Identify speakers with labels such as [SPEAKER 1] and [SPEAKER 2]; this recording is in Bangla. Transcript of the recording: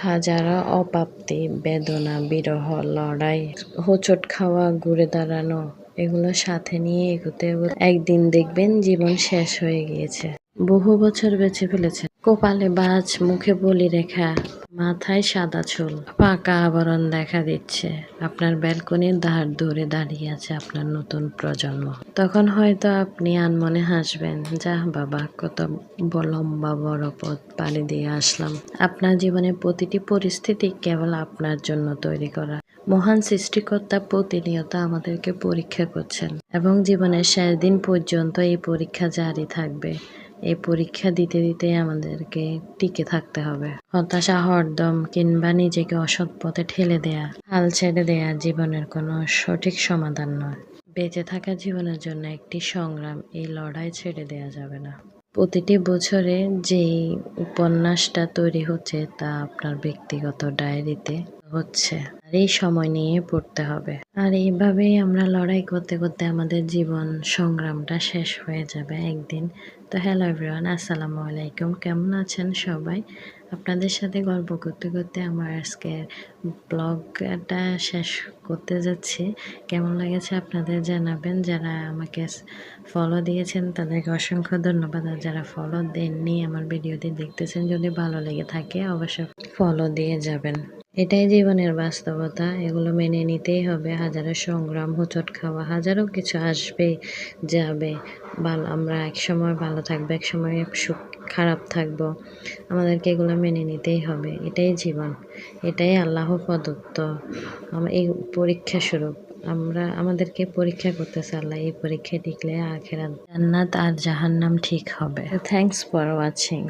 [SPEAKER 1] হাজারো অপ্রাপ্তি, বেদনা, বিরহ, লড়াই, হোঁচট খাওয়া, ঘুরে দাঁড়ানো, এগুলো সাথে নিয়ে এগোতে এগোতে একদিন দেখবেন জীবন শেষ হয়ে গিয়েছে। বহু বছর বেঁচে ফেলেছেন। কপালে বাজ, মুখে বলি রেখা, মাথায় সাদা চুল, পাকা আবরণ দেখা দিচ্ছে। আপনার ব্যালকনির ধার ধরে দাঁড়িয়ে আছে আপনার নতুন প্রজন্ম। তখন হয়তো আপনি আনমনে হাসবেন, যাহ বাবা, কত লম্বা বড় পথ পাড়ি দিয়ে আসলাম। আপনার জীবনের প্রতিটি পরিস্থিতি কেবল আপনার জন্য তৈরি করা। মহান সৃষ্টিকর্তা প্রতিনিয়ত আমাদেরকে পরীক্ষা করছেন এবং জীবনের শেষ দিন পর্যন্ত এই পরীক্ষা জারি থাকবে। এই পরীক্ষা দিতে দিতে আমাদেরকে টিকে থাকতে হবে। হতাশা, হরদম কিংবা নিজেকে অসৎ পথে ঠেলে দেয়া, হাল ছেড়ে দেয়া জীবনের কোনো সঠিক সমাধান নয়। বেঁচে থাকা জীবনের জন্য একটি সংগ্রাম, এই লড়াই ছেড়ে দেয়া যাবে না। প্রতিটি বছরে যেই উপন্যাসটা তৈরি হচ্ছে তা আপনার ব্যক্তিগত ডায়েরিতে হচ্ছে, আর এই সময় নিয়ে পড়তে হবে। আর এইভাবেই আমরা লড়াই করতে করতে আমাদের জীবন সংগ্রামটা শেষ হয়ে যাবে একদিন। তো হ্যালো এভরিওয়ান, আসসালামু আলাইকুম। কেমন আছেন সবাই? আপনাদের সাথে গল্প করতে করতে আমার আজকের ব্লগটা শেষ করতে যাচ্ছি। কেমন লেগেছে আপনাদের জানাবেন। যারা আমাকে ফলো দিয়েছেন তাদেরকে অসংখ্য ধন্যবাদ, আর যারা ফলো দেননি আমার ভিডিওটি দেখতেছেন, যদি ভালো লেগে থাকে অবশ্যই ফলো দিয়ে যাবেন। এটাই জীবনের বাস্তবতা, এগুলো মেনে নিতেই হবে। হাজারো সংগ্রাম, হোঁচট খাওয়া, হাজারো কিছু আসবে যাবে। আমরা একসময় ভালো থাকবো, একসময় খারাপ থাকবো। আমাদেরকে এগুলো মেনে নিতেই হবে। এটাই জীবন, এটাই আল্লাহ প্রদত্ত এই পরীক্ষা স্বরূপ। আমাদেরকে পরীক্ষা করতেছে আল্লাহ। এই পরীক্ষায় টিকলে আখিরাত জান্নাত আর জাহান্নাম ঠিক হবে। Thanks for watching.